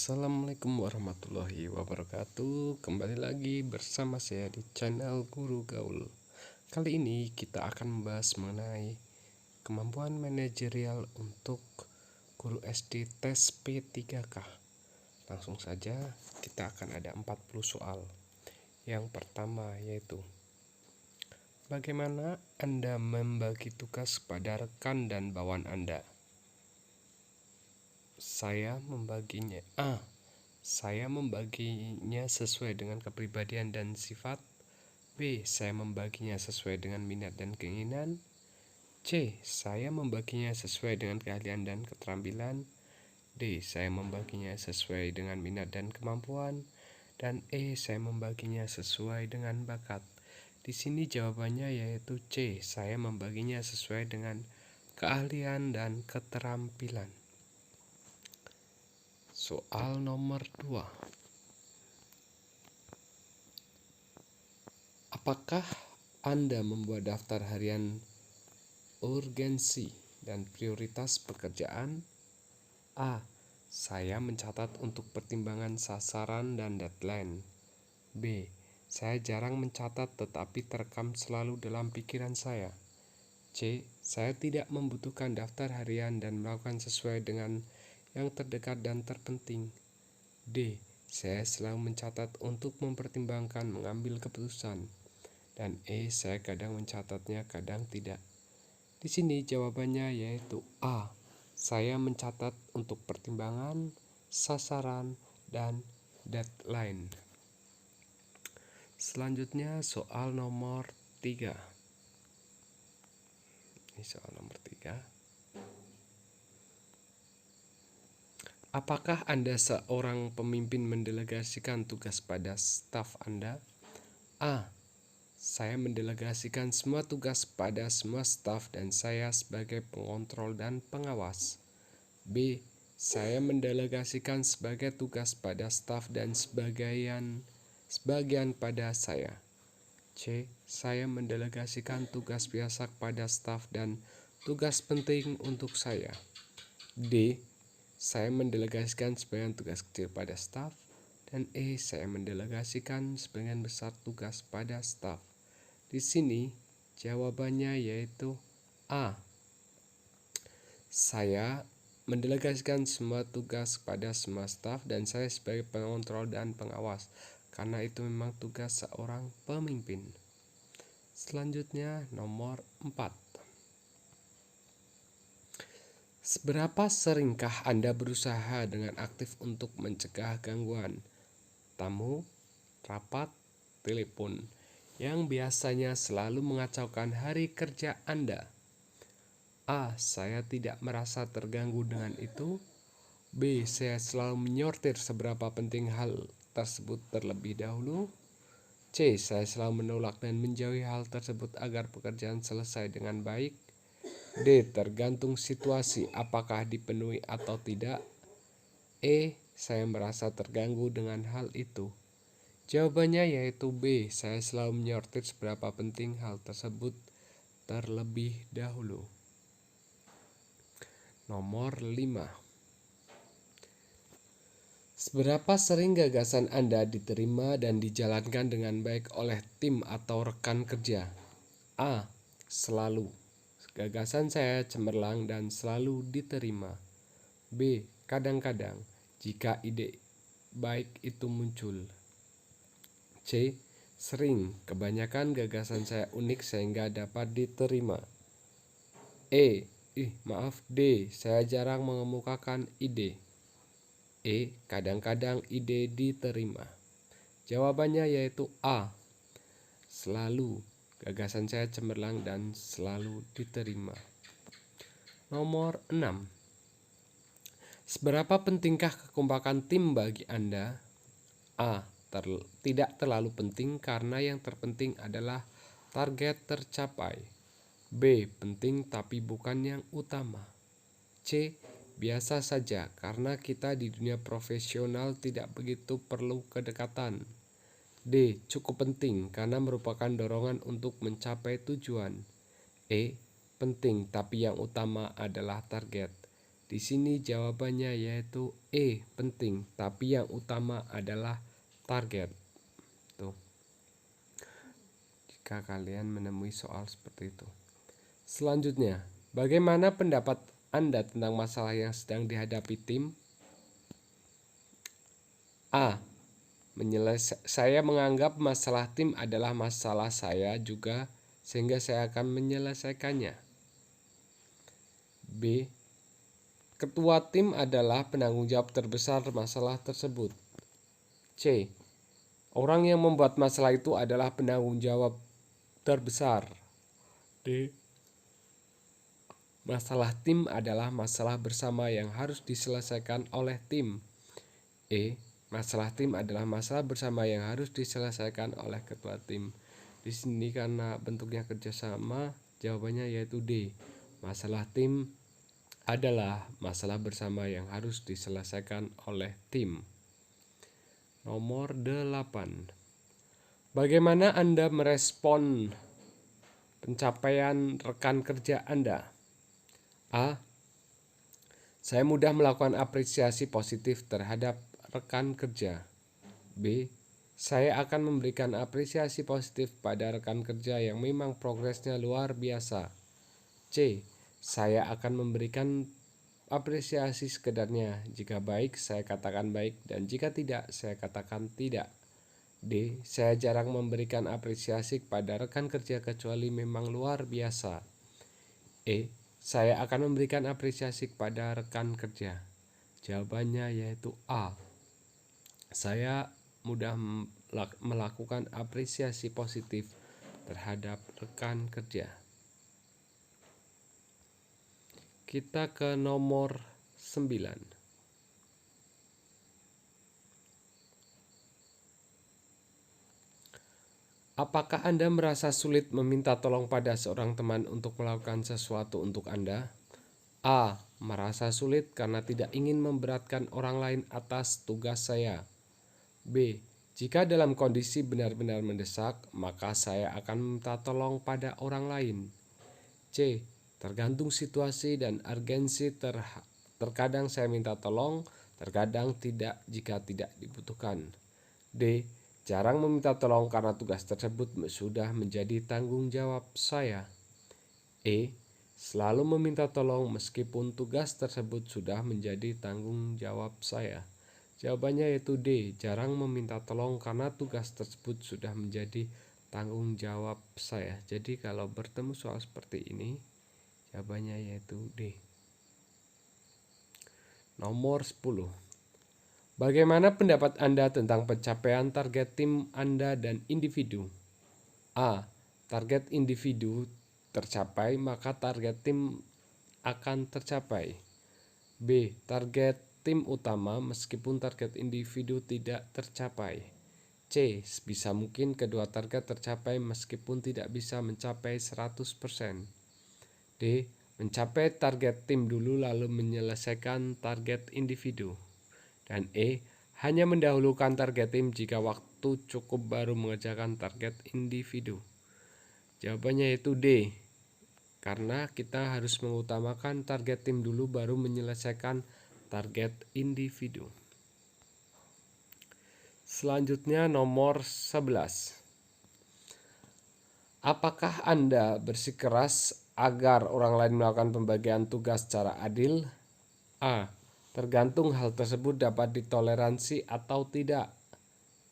Assalamualaikum warahmatullahi wabarakatuh. Kembali lagi bersama saya di channel Guru Gaul. Kali ini kita akan membahas mengenai kemampuan manajerial untuk guru SD tes P3K. Langsung saja, kita akan ada 40 soal. Yang pertama yaitu, bagaimana Anda membagi tugas pada rekan dan bawahan Anda? Saya membaginya sesuai dengan kepribadian dan sifat. B. Saya membaginya sesuai dengan minat dan keinginan. C. Saya membaginya sesuai dengan keahlian dan keterampilan. D. Saya membaginya sesuai dengan minat dan kemampuan. Dan E. Saya membaginya sesuai dengan bakat. Di sini jawabannya yaitu C. Saya membaginya sesuai dengan keahlian dan keterampilan. Soal nomor 2. Apakah Anda membuat daftar harian urgensi dan prioritas pekerjaan? A. Saya mencatat untuk pertimbangan sasaran dan deadline. B. Saya jarang mencatat tetapi terekam selalu dalam pikiran saya. C. Saya tidak membutuhkan daftar harian dan melakukan sesuai dengan yang terdekat dan terpenting. D. Saya selalu mencatat untuk mempertimbangkan mengambil keputusan. Dan E. Saya kadang mencatatnya, kadang tidak. Di sini jawabannya yaitu A. Saya mencatat untuk pertimbangan, sasaran, dan deadline. Selanjutnya soal nomor 3. Ini soal nomor 3. Apakah Anda seorang pemimpin mendelegasikan tugas pada staf Anda? A. Saya mendelegasikan semua tugas pada semua staf dan saya sebagai pengontrol dan pengawas. B. Saya mendelegasikan sebagai tugas pada staf dan sebagian pada saya. C. Saya mendelegasikan tugas biasa pada staf dan tugas penting untuk saya. D. Saya mendelegasikan sebagian tugas kecil pada staf. Dan E. Saya mendelegasikan sebagian besar tugas pada staf. Di sini jawabannya yaitu A. Saya mendelegasikan semua tugas pada semua staf dan saya sebagai pengontrol dan pengawas, karena itu memang tugas seorang pemimpin. Selanjutnya nomor 4. Seberapa seringkah Anda berusaha dengan aktif untuk mencegah gangguan tamu, rapat, telepon yang biasanya selalu mengacaukan hari kerja Anda? A. Saya tidak merasa terganggu dengan itu. B. Saya selalu menyortir seberapa penting hal tersebut terlebih dahulu. C. Saya selalu menolak dan menjauhi hal tersebut agar pekerjaan selesai dengan baik. D. Tergantung situasi, apakah dipenuhi atau tidak. E. Saya merasa terganggu dengan hal itu. Jawabannya yaitu B. Saya selalu menyortir seberapa penting hal tersebut terlebih dahulu. Nomor 5. Seberapa sering gagasan Anda diterima dan dijalankan dengan baik oleh tim atau rekan kerja? A. Selalu. Gagasan saya cemerlang dan selalu diterima. B. Kadang-kadang, jika ide baik itu muncul. C. Sering, kebanyakan gagasan saya unik sehingga dapat diterima. D. Saya jarang mengemukakan ide. E. Kadang-kadang ide diterima. Jawabannya yaitu A. Selalu. Gagasan saya cemerlang dan selalu diterima. Nomor 6. Seberapa pentingkah kekompakan tim bagi Anda? A. Tidak terlalu penting karena yang terpenting adalah target tercapai. B. Penting tapi bukan yang utama. C. Biasa saja karena kita di dunia profesional tidak begitu perlu kedekatan. D. Cukup penting karena merupakan dorongan untuk mencapai tujuan. E. Penting tapi yang utama adalah target. Di sini jawabannya yaitu E, penting, tapi yang utama adalah target. Tuh. Jika kalian menemui soal seperti itu. Selanjutnya, bagaimana pendapat Anda tentang masalah yang sedang dihadapi tim? A. Saya menganggap masalah tim adalah masalah saya juga, sehingga saya akan menyelesaikannya. B. Ketua tim adalah penanggung jawab terbesar masalah tersebut. C. Orang yang membuat masalah itu adalah penanggung jawab terbesar. D. Masalah tim adalah masalah bersama yang harus diselesaikan oleh tim. E. Masalah tim adalah masalah bersama yang harus diselesaikan oleh ketua tim. Di sini karena bentuknya kerjasama, jawabannya yaitu D. Masalah tim adalah masalah bersama yang harus diselesaikan oleh tim. Nomor 8. Bagaimana Anda merespon pencapaian rekan kerja Anda? A. Saya mudah melakukan apresiasi positif terhadap rekan kerja. B. Saya akan memberikan apresiasi positif pada rekan kerja yang memang progresnya luar biasa. C. Saya akan memberikan apresiasi sekedarnya. Jika baik, saya katakan baik, dan jika tidak, saya katakan tidak. D. Saya jarang memberikan apresiasi kepada rekan kerja kecuali memang luar biasa. E. Saya akan memberikan apresiasi kepada rekan kerja. Jawabannya yaitu A. Saya mudah melakukan apresiasi positif terhadap rekan kerja. Kita ke nomor 9. Apakah Anda merasa sulit meminta tolong pada seorang teman untuk melakukan sesuatu untuk Anda? A. Merasa sulit karena tidak ingin memberatkan orang lain atas tugas saya. B. Jika dalam kondisi benar-benar mendesak, maka saya akan meminta tolong pada orang lain. C. Tergantung situasi dan urgensi, terkadang saya minta tolong, terkadang tidak jika tidak dibutuhkan. D. Jarang meminta tolong karena tugas tersebut sudah menjadi tanggung jawab saya. E. Selalu meminta tolong meskipun tugas tersebut sudah menjadi tanggung jawab saya. Jawabannya yaitu D. Jarang meminta tolong karena tugas tersebut sudah menjadi tanggung jawab saya. Jadi kalau bertemu soal seperti ini, jawabannya yaitu D. Nomor 10. Bagaimana pendapat Anda tentang pencapaian target tim Anda dan individu? A. Target individu tercapai, maka target tim akan tercapai. B. Target tim utama meskipun target individu tidak tercapai. C. Sebisa mungkin kedua target tercapai meskipun tidak bisa mencapai 100%. D. Mencapai target tim dulu lalu menyelesaikan target individu. Dan E. Hanya mendahulukan target tim jika waktu cukup baru mengerjakan target individu. Jawabannya yaitu D. Karena kita harus mengutamakan target tim dulu baru menyelesaikan target individu. Selanjutnya nomor 11. Apakah Anda bersikeras agar orang lain melakukan pembagian tugas secara adil? A. Tergantung hal tersebut dapat ditoleransi atau tidak.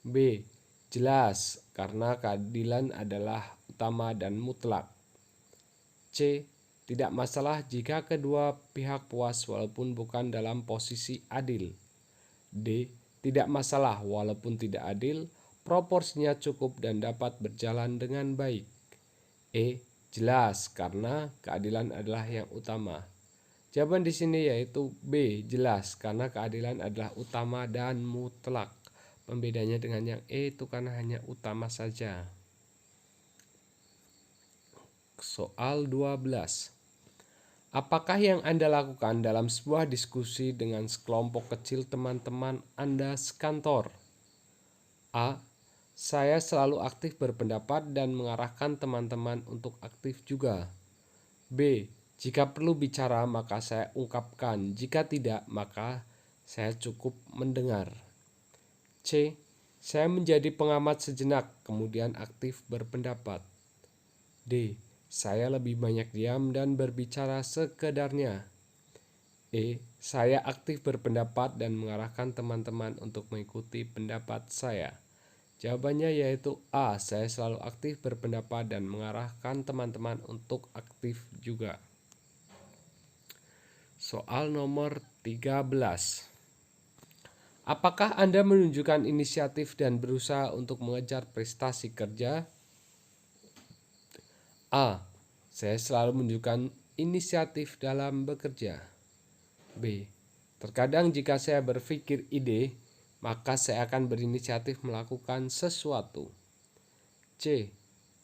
B. Jelas, karena keadilan adalah utama dan mutlak. C. Tidak masalah jika kedua pihak puas walaupun bukan dalam posisi adil. D. Tidak masalah walaupun tidak adil, proporsinya cukup dan dapat berjalan dengan baik. E. Jelas, karena keadilan adalah yang utama. Jawaban di sini yaitu B. Jelas, karena keadilan adalah utama dan mutlak. Pembedanya dengan yang E itu karena hanya utama saja. Soal 12. Apakah yang Anda lakukan dalam sebuah diskusi dengan sekelompok kecil teman-teman Anda sekantor? A. Saya selalu aktif berpendapat dan mengarahkan teman-teman untuk aktif juga. B. Jika perlu bicara, maka saya ungkapkan. Jika tidak, maka saya cukup mendengar. C. Saya menjadi pengamat sejenak, kemudian aktif berpendapat. D. Saya lebih banyak diam dan berbicara sekedarnya. E. Saya aktif berpendapat dan mengarahkan teman-teman untuk mengikuti pendapat saya. Jawabannya yaitu A. Saya selalu aktif berpendapat dan mengarahkan teman-teman untuk aktif juga. Soal nomor 13. Apakah Anda menunjukkan inisiatif dan berusaha untuk mengejar prestasi kerja? A. Saya selalu menunjukkan inisiatif dalam bekerja. B. Terkadang jika saya berpikir ide, maka saya akan berinisiatif melakukan sesuatu. C.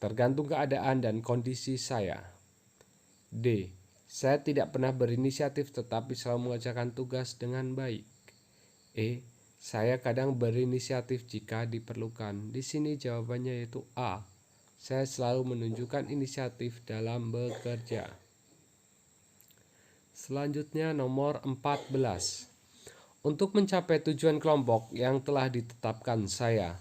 Tergantung keadaan dan kondisi saya. D. Saya tidak pernah berinisiatif tetapi selalu mengerjakan tugas dengan baik. E. Saya kadang berinisiatif jika diperlukan. Di sini jawabannya yaitu A. Saya selalu menunjukkan inisiatif dalam bekerja. Selanjutnya nomor 14. Untuk mencapai tujuan kelompok yang telah ditetapkan saya.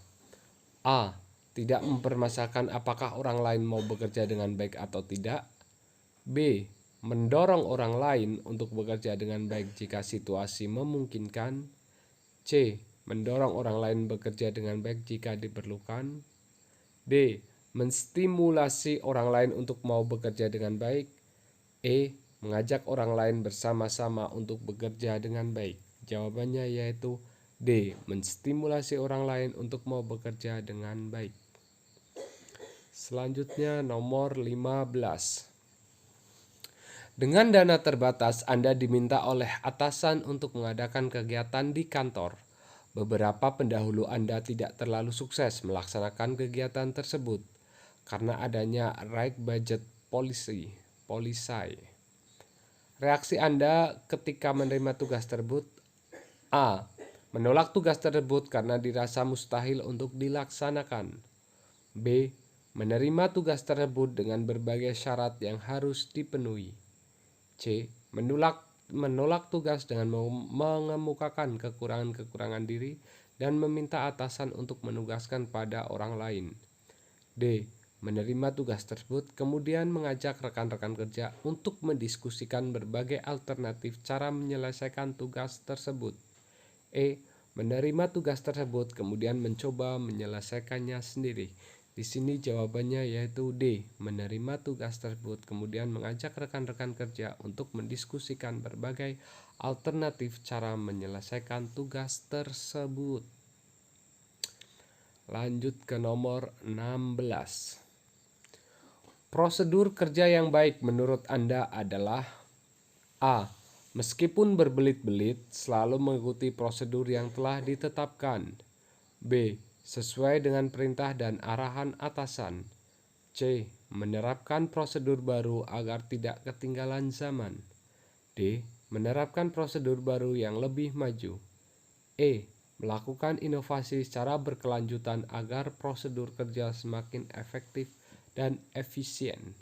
A. Tidak mempermasalahkan apakah orang lain mau bekerja dengan baik atau tidak. B. Mendorong orang lain untuk bekerja dengan baik jika situasi memungkinkan. C. Mendorong orang lain bekerja dengan baik jika diperlukan. D. Menstimulasi orang lain untuk mau bekerja dengan baik. E. Mengajak orang lain bersama-sama untuk bekerja dengan baik. Jawabannya yaitu D. Menstimulasi orang lain untuk mau bekerja dengan baik. Selanjutnya nomor 15. Dengan dana terbatas, Anda diminta oleh atasan untuk mengadakan kegiatan di kantor. Beberapa pendahulu Anda tidak terlalu sukses melaksanakan kegiatan tersebut karena adanya right budget policy. Reaksi Anda ketika menerima tugas tersebut. A. Menolak tugas tersebut karena dirasa mustahil untuk dilaksanakan. B. Menerima tugas tersebut dengan berbagai syarat yang harus dipenuhi. C. Menolak tugas dengan mengemukakan kekurangan-kekurangan diri dan meminta atasan untuk menugaskan pada orang lain. D. Menerima tugas tersebut kemudian mengajak rekan-rekan kerja untuk mendiskusikan berbagai alternatif cara menyelesaikan tugas tersebut. E. Menerima tugas tersebut kemudian mencoba menyelesaikannya sendiri. Di sini jawabannya yaitu D. Menerima tugas tersebut kemudian mengajak rekan-rekan kerja untuk mendiskusikan berbagai alternatif cara menyelesaikan tugas tersebut. Lanjut ke nomor 16. Prosedur kerja yang baik menurut Anda adalah A. Meskipun berbelit-belit, selalu mengikuti prosedur yang telah ditetapkan. B. Sesuai dengan perintah dan arahan atasan. C. Menerapkan prosedur baru agar tidak ketinggalan zaman. D. Menerapkan prosedur baru yang lebih maju. E. Melakukan inovasi secara berkelanjutan agar prosedur kerja semakin efektif dan efisien.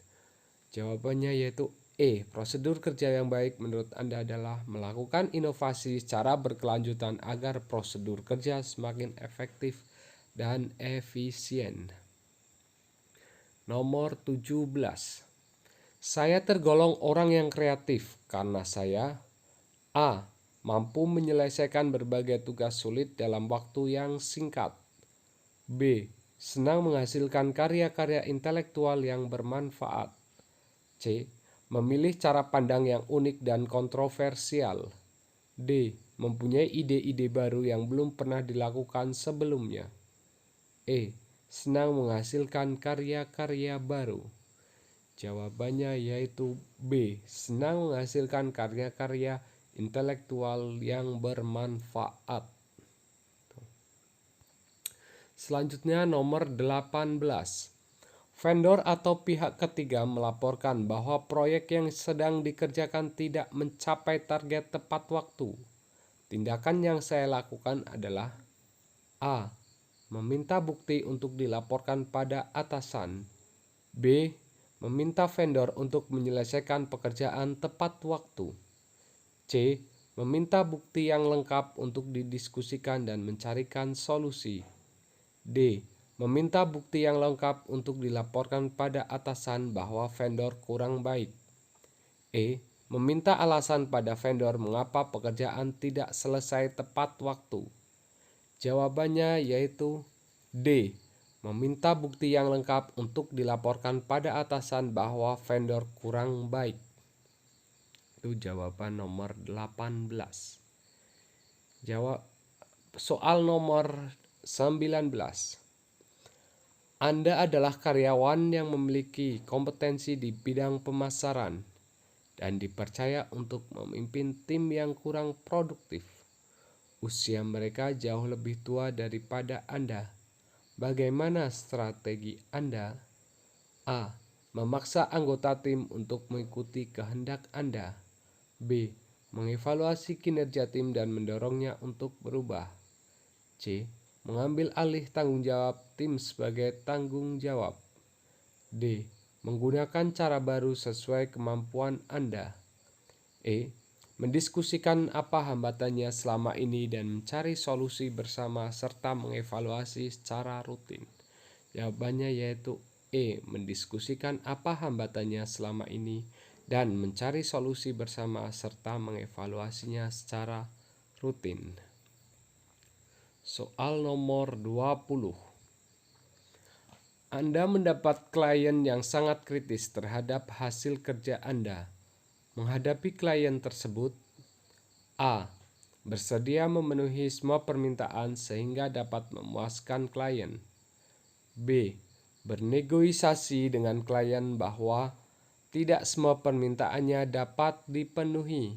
Jawabannya yaitu E. Prosedur kerja yang baik menurut Anda adalah melakukan inovasi secara berkelanjutan agar prosedur kerja semakin efektif dan efisien. Nomor 17. Saya tergolong orang yang kreatif karena saya A. Mampu menyelesaikan berbagai tugas sulit dalam waktu yang singkat. B. Senang menghasilkan karya-karya intelektual yang bermanfaat. C. Memilih cara pandang yang unik dan kontroversial. D. Mempunyai ide-ide baru yang belum pernah dilakukan sebelumnya. E. Senang menghasilkan karya-karya baru. Jawabannya yaitu B. Senang menghasilkan karya-karya intelektual yang bermanfaat. Selanjutnya nomor 18. Vendor atau pihak ketiga melaporkan bahwa proyek yang sedang dikerjakan tidak mencapai target tepat waktu. Tindakan yang saya lakukan adalah A. Meminta bukti untuk dilaporkan pada atasan. B. meminta vendor untuk menyelesaikan pekerjaan tepat waktu. C. Meminta bukti yang lengkap untuk didiskusikan dan mencarikan solusi. D. Meminta bukti yang lengkap untuk dilaporkan pada atasan bahwa vendor kurang baik. E. Meminta alasan pada vendor mengapa pekerjaan tidak selesai tepat waktu. Jawabannya yaitu D. Meminta bukti yang lengkap untuk dilaporkan pada atasan bahwa vendor kurang baik. Itu jawaban nomor 18. Soal nomor 19. Anda adalah karyawan yang memiliki kompetensi di bidang pemasaran dan dipercaya untuk memimpin tim yang kurang produktif. Usia mereka jauh lebih tua daripada Anda. Bagaimana strategi Anda? A. Memaksa anggota tim untuk mengikuti kehendak Anda. B. Mengevaluasi kinerja tim dan mendorongnya untuk berubah. C. Mengambil alih tanggung jawab tim sebagai tanggung jawab. D. Menggunakan cara baru sesuai kemampuan Anda. E. Mendiskusikan apa hambatannya selama ini dan mencari solusi bersama serta mengevaluasi secara rutin. Jawabannya yaitu E. Mendiskusikan apa hambatannya selama ini dan mencari solusi bersama serta mengevaluasinya secara rutin. Soal nomor 20. Anda mendapat klien yang sangat kritis terhadap hasil kerja Anda. Menghadapi klien tersebut, A. Bersedia memenuhi semua permintaan sehingga dapat memuaskan klien. B. Bernegosiasi dengan klien bahwa tidak semua permintaannya dapat dipenuhi.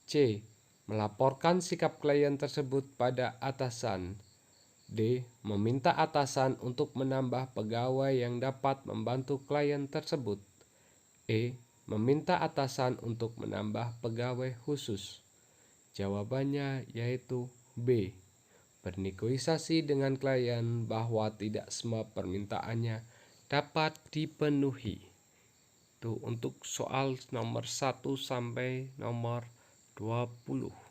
C. Melaporkan sikap klien tersebut pada atasan. D. Meminta atasan untuk menambah pegawai yang dapat membantu klien tersebut. E. Meminta atasan untuk menambah pegawai khusus. Jawabannya yaitu B. Bernegosiasi dengan klien bahwa tidak semua permintaannya dapat dipenuhi. Itu untuk soal nomor 1 sampai nomor 20.